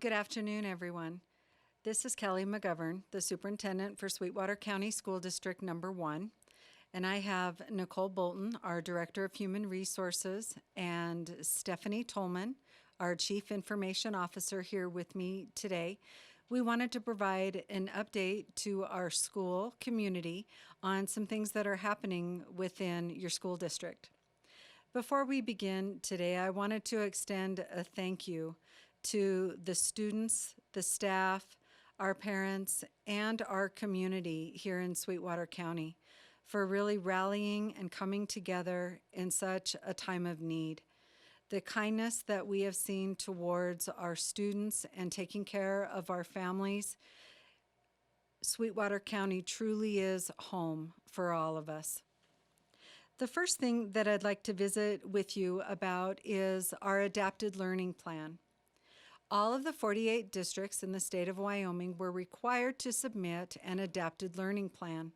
Good afternoon, everyone. This is Kelly McGovern, the Superintendent for Sweetwater County School District Number 1, and I have Nicole Bolton, our Director of Human Resources, and Stephanie Tolman, our Chief Information Officer, here with me today. We wanted to provide an update to our school community on some things that are happening within your school district. Before we begin today, I wanted to extend a thank you to the students, the staff, our parents, and our community here in Sweetwater County for really rallying and coming together in such a time of need. The kindness that we have seen towards our students and taking care of our families, Sweetwater County truly is home for all of us. The first thing that I'd like to visit with you about is our adapted learning plan. All of the 48 districts in the state of Wyoming were required to submit an adapted learning plan.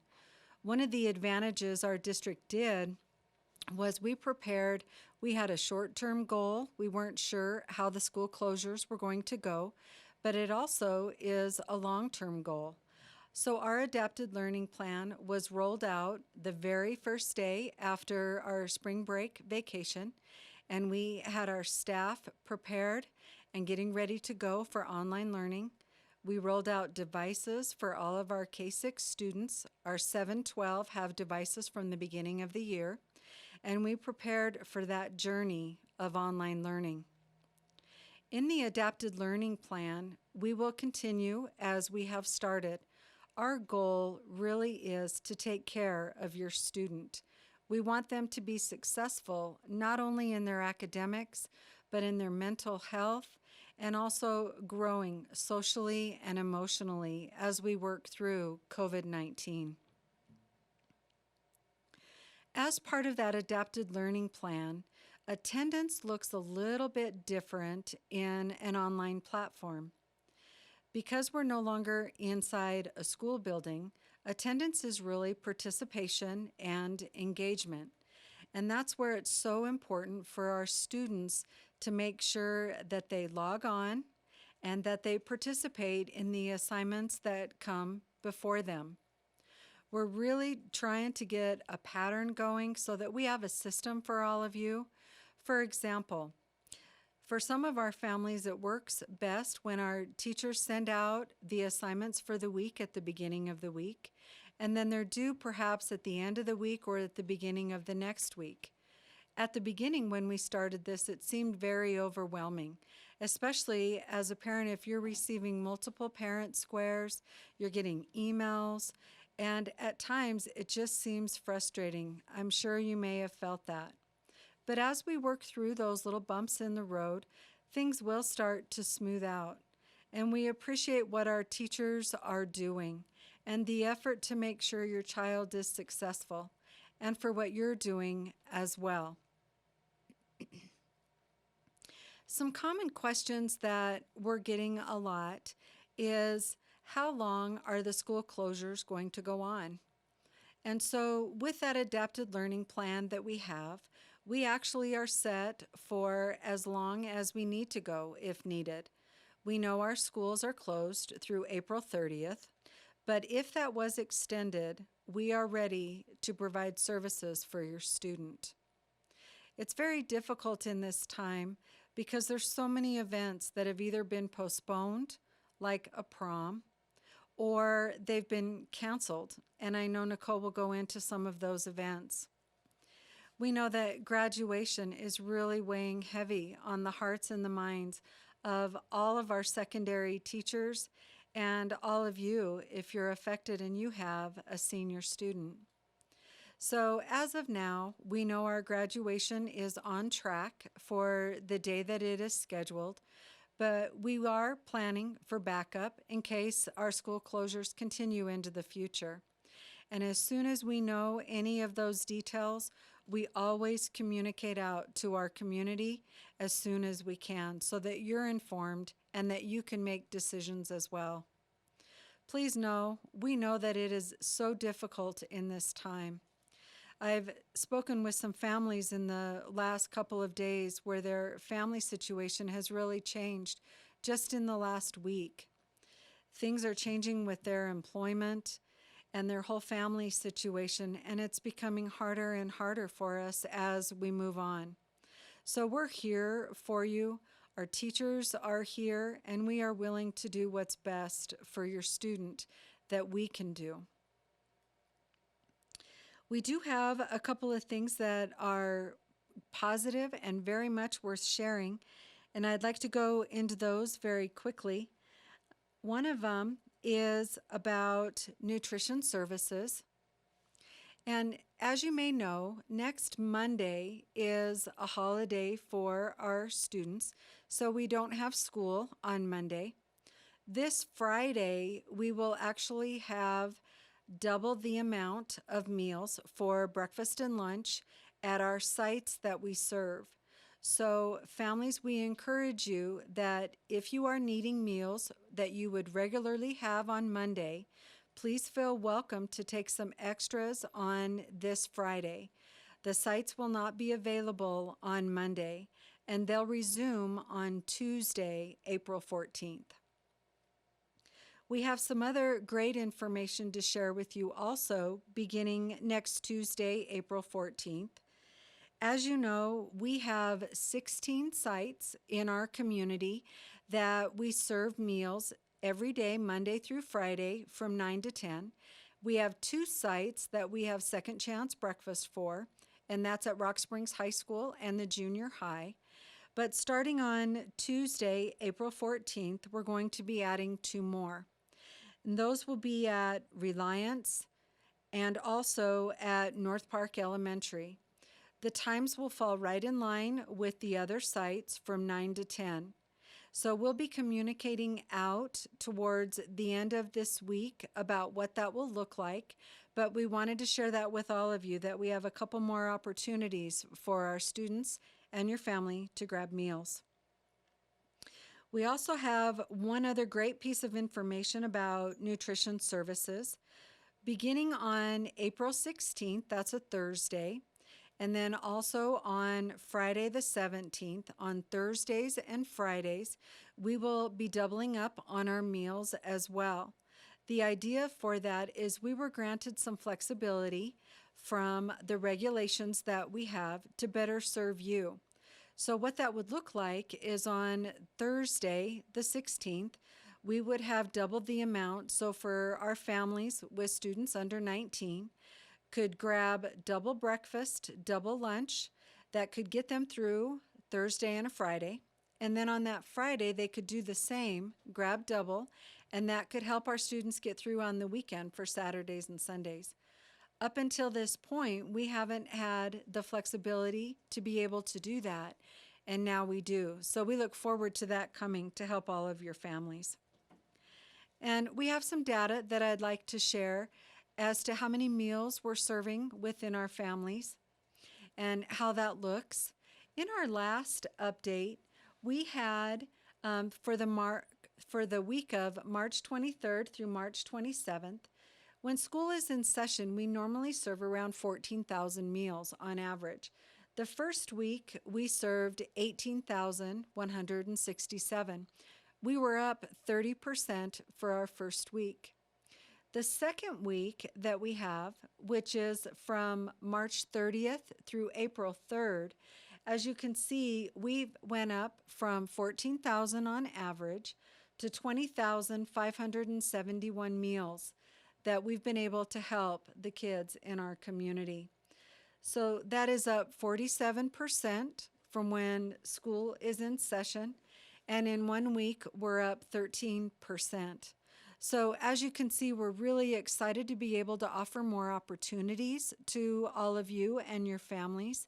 One of the advantages our district did was we had a short-term goal. We weren't sure how the school closures were going to go, but it also is a long-term goal. So our adapted learning plan was rolled out the very first day after our spring break vacation, and we had our staff prepared and getting ready to go for online learning. We rolled out devices for all of our K-6 students. Our 7-12 have devices from the beginning of the year, and we prepared for that journey of online learning. In the adapted learning plan, we will continue as we have started. Our goal really is to take care of your student. We want them to be successful not only in their academics, but in their mental health, and also growing socially and emotionally as we work through COVID-19. As part of that adapted learning plan, attendance looks a little bit different in an online platform. Because we're no longer inside a school building, attendance is really participation and engagement. And that's where it's so important for our students to make sure that they log on and that they participate in the assignments that come before them. We're really trying to get a pattern going so that we have a system for all of you. For example, for some of our families, it works best when our teachers send out the assignments for the week at the beginning of the week, and then they're due perhaps at the end of the week or at the beginning of the next week. At the beginning, when we started this, it seemed very overwhelming, especially as a parent if you're receiving multiple parent squares, you're getting emails, and at times it just seems frustrating. I'm sure you may have felt that. But as we work through those little bumps in the road, things will start to smooth out. And we appreciate what our teachers are doing and the effort to make sure your child is successful, and for what you're doing as well. Some common questions that we're getting a lot is, how long are the school closures going to go on? And so with that adapted learning plan that we have, we actually are set for as long as we need to go if needed. We know our schools are closed through April 30th, but if that was extended, we are ready to provide services for your student. It's very difficult in this time because there's so many events that have either been postponed, like a prom, or they've been canceled, and I know Nicole will go into some of those events. We know that graduation is really weighing heavy on the hearts and the minds of all of our secondary teachers and all of you if you're affected and you have a senior student. So as of now, we know our graduation is on track for the day that it is scheduled, but we are planning for backup in case our school closures continue into the future. And as soon as we know any of those details, we always communicate out to our community as soon as we can so that you're informed and that you can make decisions as well. Please know, we know that it is so difficult in this time. I've spoken with some families in the last couple of days where their family situation has really changed just in the last week. Things are changing with their employment and their whole family situation, and it's becoming harder and harder for us as we move on. So we're here for you. Our teachers are here, and we are willing to do what's best for your student that we can do. We do have a couple of things that are positive and very much worth sharing, and I'd like to go into those very quickly. One of them is about nutrition services. And as you may know, next Monday is a holiday for our students, so we don't have school on Monday. This Friday, we will actually have double the amount of meals for breakfast and lunch at our sites that we serve. So families, we encourage you that if you are needing meals that you would regularly have on Monday, please feel welcome to take some extras on this Friday. The sites will not be available on Monday, and they'll resume on Tuesday, April 14th. We have some other great information to share with you also beginning next Tuesday, April 14th. As you know, we have 16 sites in our community that we serve meals every day, Monday through Friday, from 9 to 10. We have 2 sites that we have second chance breakfast for, and that's at Rock Springs High School and the junior high. But starting on Tuesday, April 14th, we're going to be adding 2 more. And those will be at Reliance and also at North Park Elementary. The times will fall right in line with the other sites from 9 to 10. So we'll be communicating out towards the end of this week about what that will look like, but we wanted to share that with all of you, that we have a couple more opportunities for our students and your family to grab meals. We also have one other great piece of information about nutrition services. Beginning on April 16th, that's a Thursday, and then also on Friday the 17th, on Thursdays and Fridays, we will be doubling up on our meals as well. The idea for that is we were granted some flexibility from the regulations that we have to better serve you. So what that would look like is on Thursday the 16th, we would have double the amount. So for our families with students under 19, could grab double breakfast, double lunch. That could get them through Thursday and a Friday. And then on that Friday, they could do the same, grab double, and that could help our students get through on the weekend for Saturdays and Sundays. Up until this point, we haven't had the flexibility to be able to do that, and now we do. So we look forward to that coming to help all of your families. And we have some data that I'd like to share as to how many meals we're serving within our families and how that looks. In our last update, we had for the week of March 23rd through March 27th, when school is in session, we normally serve around 14,000 meals on average. The first week, we served 18,167. We were up 30% for our first week. The second week that we have, which is from March 30th through April 3rd, as you can see, we went up from 14,000 on average to 20,571 meals that we've been able to help the kids in our community. So that is up 47% from when school is in session, and in 1 week, we're up 13%. So as you can see, we're really excited to be able to offer more opportunities to all of you and your families.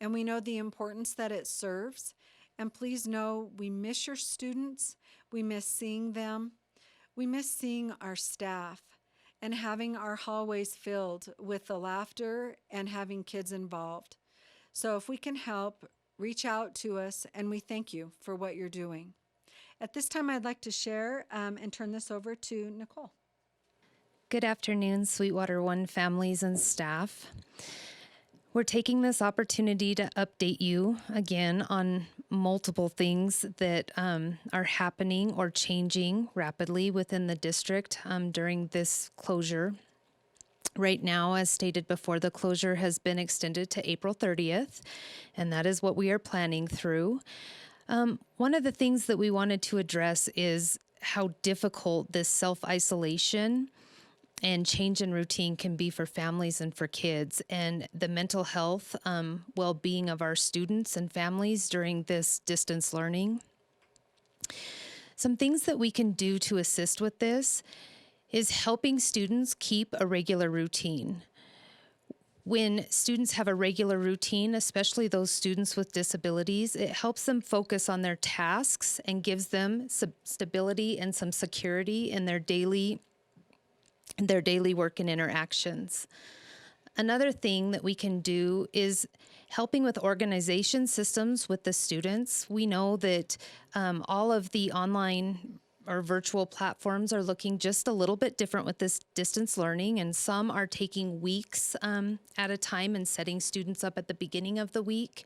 And we know the importance that it serves. And please know we miss your students. We miss seeing them. We miss seeing our staff and having our hallways filled with the laughter and having kids involved. So if we can help, reach out to us, and we thank you for what you're doing. At this time, I'd like to share and turn this over to Nicole. Good afternoon, Sweetwater One families and staff. We're taking this opportunity to update you again on multiple things that are happening or changing rapidly within the district during this closure. Right now, as stated before, the closure has been extended to April 30th, and that is what we are planning through. One of the things that we wanted to address is how difficult this self-isolation and change in routine can be for families and for kids, and the mental health, well-being of our students and families during this distance learning. Some things that we can do to assist with this is helping students keep a regular routine. When students have a regular routine, especially those students with disabilities, it helps them focus on their tasks and gives them some stability and some security in their daily work and interactions. Another thing that we can do is helping with organization systems with the students. We know that all of the online or virtual platforms are looking just a little bit different with this distance learning, and some are taking weeks at a time and setting students up at the beginning of the week.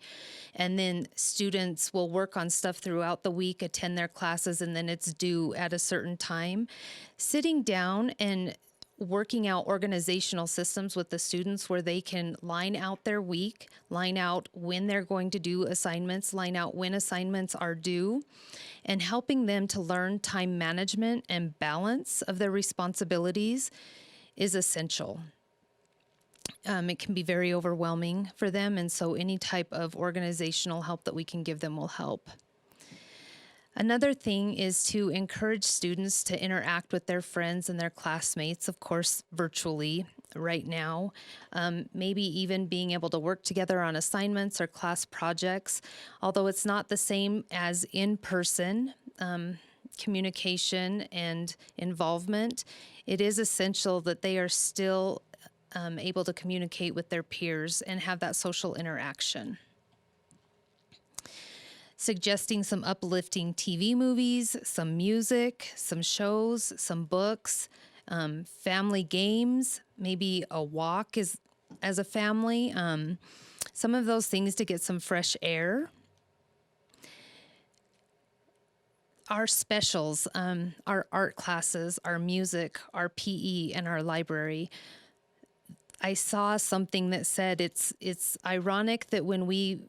And then students will work on stuff throughout the week, attend their classes, and then it's due at a certain time. Sitting down and working out organizational systems with the students where they can line out their week, line out when they're going to do assignments, line out when assignments are due, and helping them to learn time management and balance of their responsibilities is essential. It can be very overwhelming for them, and so any type of organizational help that we can give them will help. Another thing is to encourage students to interact with their friends and their classmates, of course, virtually right now. Maybe even being able to work together on assignments or class projects, although it's not the same as in-person communication and involvement. It is essential that they are still able to communicate with their peers and have that social interaction. Suggesting some uplifting TV movies, some music, some shows, some books, family games, maybe a walk as a family, some of those things to get some fresh air. Our specials, our art classes, our music, our PE, and our library. I saw something that said it's ironic that when we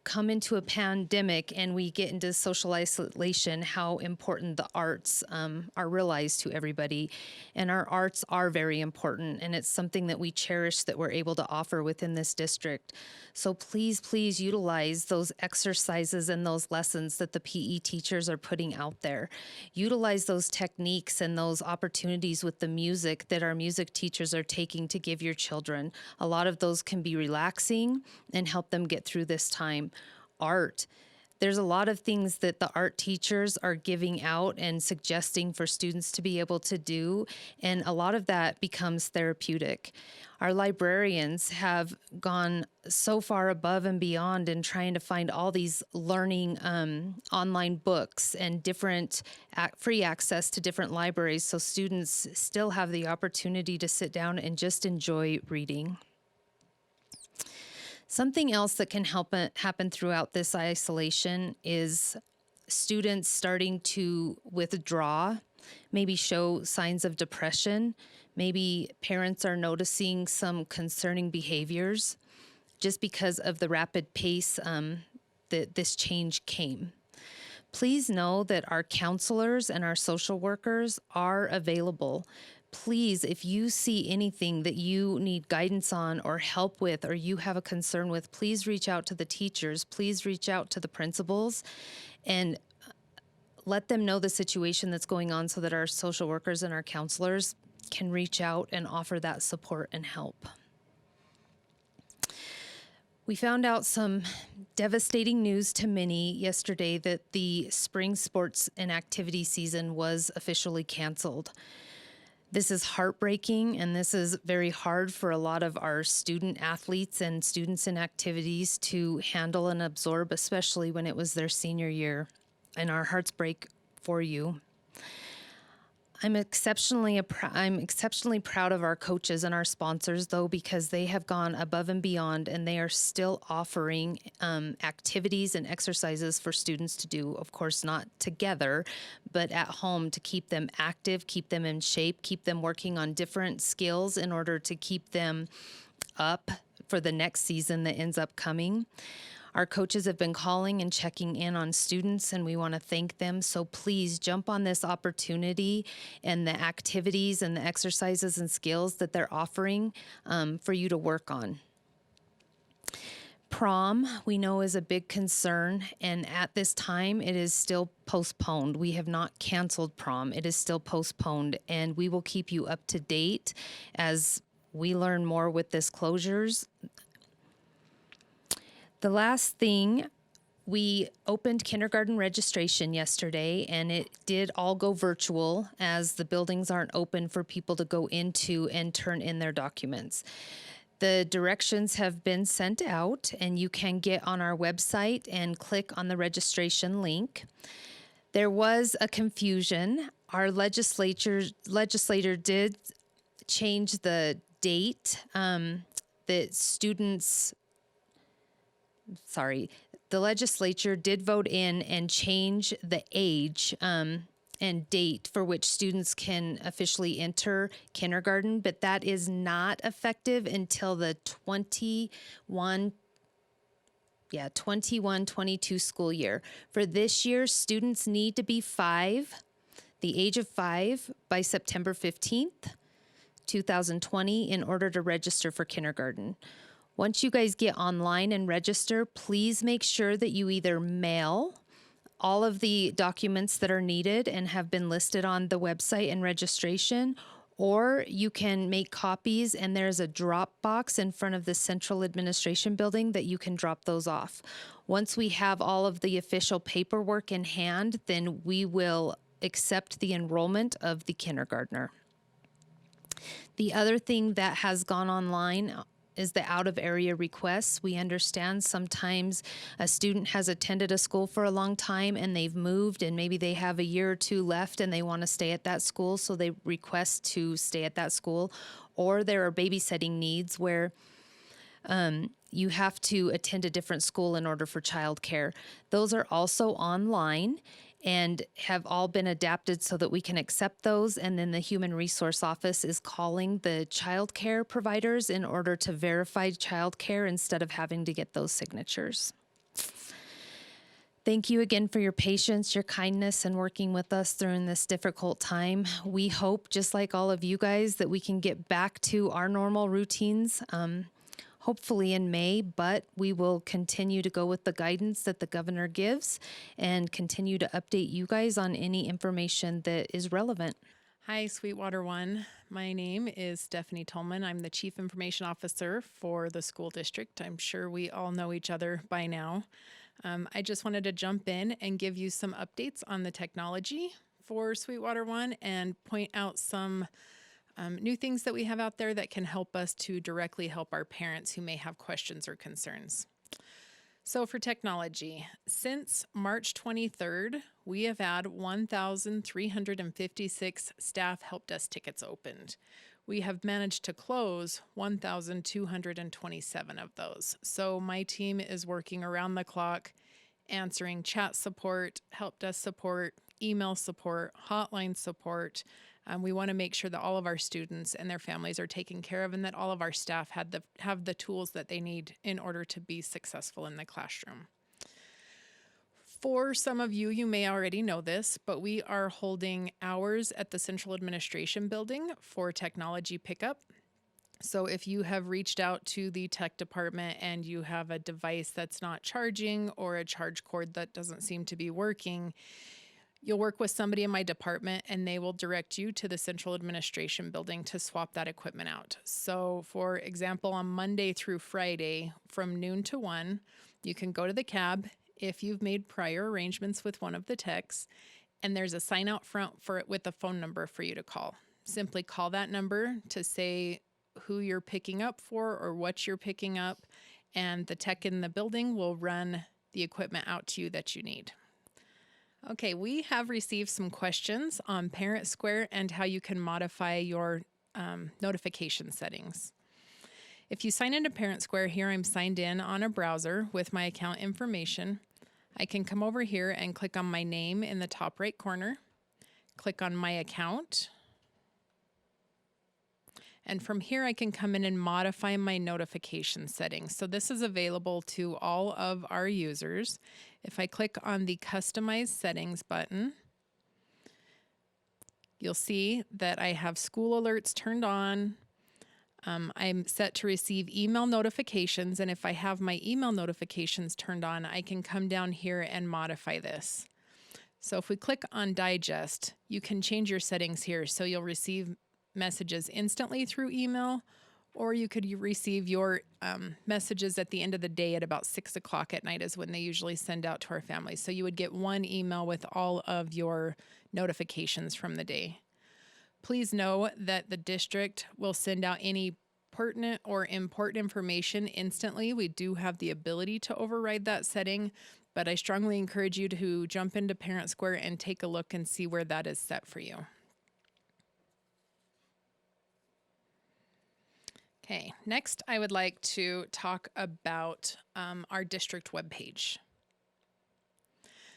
come into a pandemic and we get into social isolation, how important the arts are realized to everybody. And our arts are very important, and it's something that we cherish that we're able to offer within this district. So please, please utilize those exercises and those lessons that the PE teachers are putting out there. Utilize those techniques and those opportunities with the music that our music teachers are taking to give your children. A lot of those can be relaxing and help them get through this time. Art. There's a lot of things that the art teachers are giving out and suggesting for students to be able to do, and a lot of that becomes therapeutic. Our librarians have gone so far above and beyond in trying to find all these learning online books and different free access to different libraries so students still have the opportunity to sit down and just enjoy reading. Something else that can happen throughout this isolation is students starting to withdraw, maybe show signs of depression. Maybe parents are noticing some concerning behaviors just because of the rapid pace that this change came. Please know that our counselors and our social workers are available. Please, if you see anything that you need guidance on or help with or you have a concern with, please reach out to the teachers. Please reach out to the principals and let them know the situation that's going on so that our social workers and our counselors can reach out and offer that support and help. We found out some devastating news to many yesterday that the spring sports and activity season was officially canceled. This is heartbreaking, and this is very hard for a lot of our student athletes and students in activities to handle and absorb, especially when it was their senior year, and our hearts break for you. I'm exceptionally proud of our coaches and our sponsors, though, because they have gone above and beyond, and they are still offering activities and exercises for students to do. Of course, not together, but at home, to keep them active, keep them in shape, keep them working on different skills in order to keep them up for the next season that ends up coming. Our coaches have been calling and checking in on students, and we want to thank them. So please jump on this opportunity and the activities and the exercises and skills that they're offering for you to work on. Prom, we know, is a big concern, and at this time, it is still postponed. We have not canceled prom. It is still postponed, and we will keep you up to date as we learn more with this closures. The last thing, we opened kindergarten registration yesterday, and it did all go virtual as the buildings aren't open for people to go into and turn in their documents. The directions have been sent out, and you can get on our website and click on the registration link. There was a confusion. Our legislator did change the date that the legislature did vote in and change the age and date for which students can officially enter kindergarten, but that is not effective until the 21-22 school year. For this year, students need to be the age of 5 by September 15th, 2020 in order to register for kindergarten. Once you guys get online and register, please make sure that you either mail all of the documents that are needed and have been listed on the website and registration, or you can make copies, and there's a drop box in front of the central administration building that you can drop those off. Once we have all of the official paperwork in hand, then we will accept the enrollment of the kindergartner. The other thing that has gone online is the out-of-area requests. We understand sometimes a student has attended a school for a long time and they've moved, and maybe they have a year or two left and they want to stay at that school, so they request to stay at that school. Or there are babysitting needs where you have to attend a different school in order for childcare. Those are also online and have all been adapted so that we can accept those. And then the Human Resource Office is calling the childcare providers in order to verify childcare instead of having to get those signatures. Thank you again for your patience, your kindness, and working with us during this difficult time. We hope, just like all of you guys, that we can get back to our normal routines, hopefully in May, but we will continue to go with the guidance that the governor gives and continue to update you guys on any information that is relevant. Hi, Sweetwater One. My name is Stephanie Tolman. I'm the Chief Information Officer for the school district. I'm sure we all know each other by now. I just wanted to jump in and give you some updates on the technology for Sweetwater One and point out some new things that we have out there that can help us to directly help our parents who may have questions or concerns. So for technology, since March 23rd, we have had 1,356 staff help desk tickets opened. We have managed to close 1,227 of those. So my team is working around the clock, answering chat support, help desk support, email support, hotline support. We want to make sure that all of our students and their families are taken care of and that all of our staff have the tools that they need in order to be successful in the classroom. For some of you, you may already know this, but we are holding hours at the Central Administration Building for technology pickup. So if you have reached out to the tech department and you have a device that's not charging or a charge cord that doesn't seem to be working, you'll work with somebody in my department and they will direct you to the Central Administration Building to swap that equipment out. So for example, on Monday through Friday from noon to 1, you can go to the cab if you've made prior arrangements with one of the techs, and there's a sign out front for it with a phone number for you to call. Simply call that number to say who you're picking up for or what you're picking up, and the tech in the building will run the equipment out to you that you need. Okay, we have received some questions on Parent Square and how you can modify your notification settings. If you sign into Parent Square, here I'm signed in on a browser with my account information. I can come over here and click on my name in the top right corner, click on my account, and from here I can come in and modify my notification settings. So this is available to all of our users. If I click on the Customize Settings button, you'll see that I have school alerts turned on. I'm set to receive email notifications, and if I have my email notifications turned on, I can come down here and modify this. So if we click on Digest, you can change your settings here so you'll receive messages instantly through email, or you could receive your messages at the end of the day at about 6 o'clock at night is when they usually send out to our families. So you would get one email with all of your notifications from the day. Please know that the district will send out any pertinent or important information instantly. We do have the ability to override that setting, but I strongly encourage you to jump into Parent Square and take a look and see where that is set for you. Okay, next I would like to talk about our district webpage.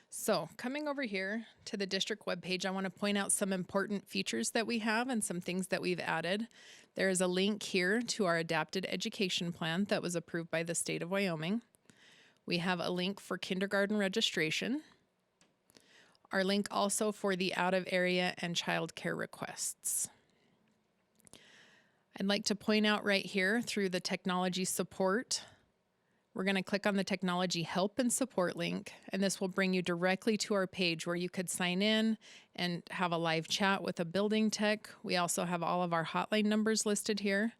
So coming over here to the district webpage, I want to point out some important features that we have and some things that we've added. There is a link here to our adapted education plan that was approved by the state of Wyoming. We have a link for kindergarten registration. Our link also for the out of area and child care requests. I'd like to point out right here through the technology support, we're going to click on the technology help and support link, and this will bring you directly to our page where you could sign in and have a live chat with a building tech. We also have all of our hotline numbers listed here.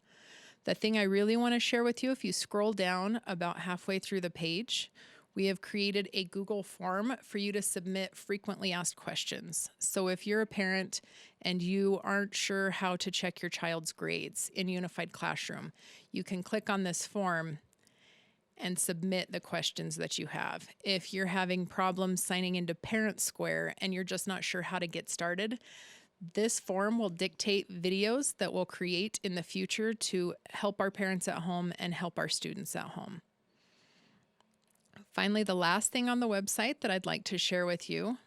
The thing I really want to share with you, if you scroll down about halfway through the page, we have created a Google form for you to submit frequently asked questions. So if you're a parent and you aren't sure how to check your child's grades in Unified Classroom, you can click on this form and submit the questions that you have. If you're having problems signing into Parent Square and you're just not sure how to get started, this form will dictate videos that we'll create in the future to help our parents at home and help our students at home. Finally, the last thing on the website that I'd like to share with you,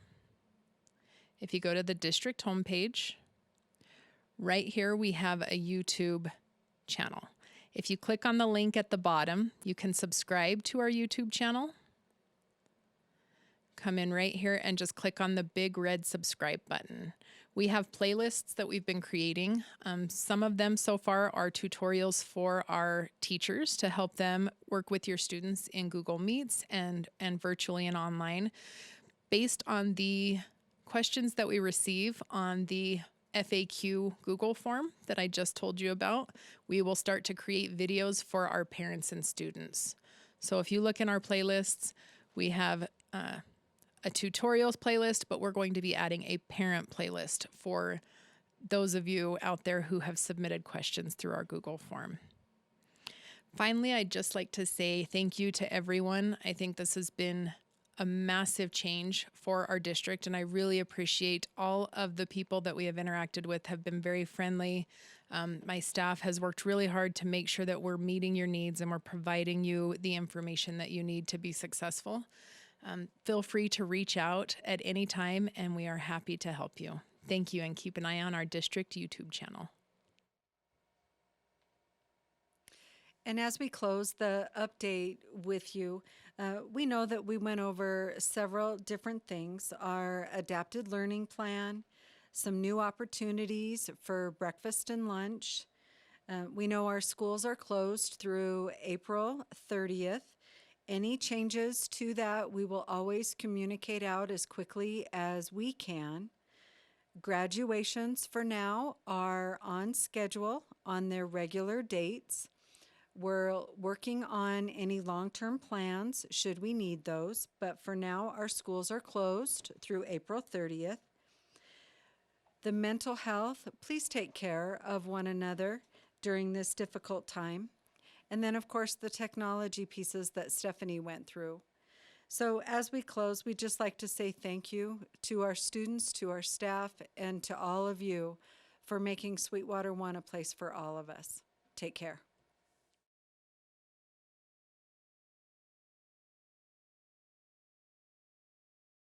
if you go to the district homepage, right here we have a YouTube channel. If you click on the link at the bottom, you can subscribe to our YouTube channel. Come in right here and just click on the big red subscribe button. We have playlists that we've been creating. Some of them so far are tutorials for our teachers to help them work with your students in Google Meets and virtually and online. Based on the questions that we receive on the FAQ Google form that I just told you about, we will start to create videos for our parents and students. So if you look in our playlists, we have a tutorials playlist, but we're going to be adding a parent playlist for those of you out there who have submitted questions through our Google form. Finally, I'd just like to say thank you to everyone. I think this has been a massive change for our district, and I really appreciate all of the people that we have interacted with have been very friendly. My staff has worked really hard to make sure that we're meeting your needs and we're providing you the information that you need to be successful. Feel free to reach out at any time, and we are happy to help you. Thank you, and keep an eye on our district YouTube channel. And as we close the update with you, we know that we went over several different things: our adapted learning plan, some new opportunities for breakfast and lunch. We know our schools are closed through April 30th. Any changes to that, we will always communicate out as quickly as we can. Graduations for now are on schedule on their regular dates. We're working on any long-term plans should we need those, but for now our schools are closed through April 30th. The mental health, please take care of one another during this difficult time. And then of course the technology pieces that Stephanie went through. So as we close, we'd just like to say thank you to our students, to our staff, and to all of you for making Sweetwater One a place for all of us. Take care.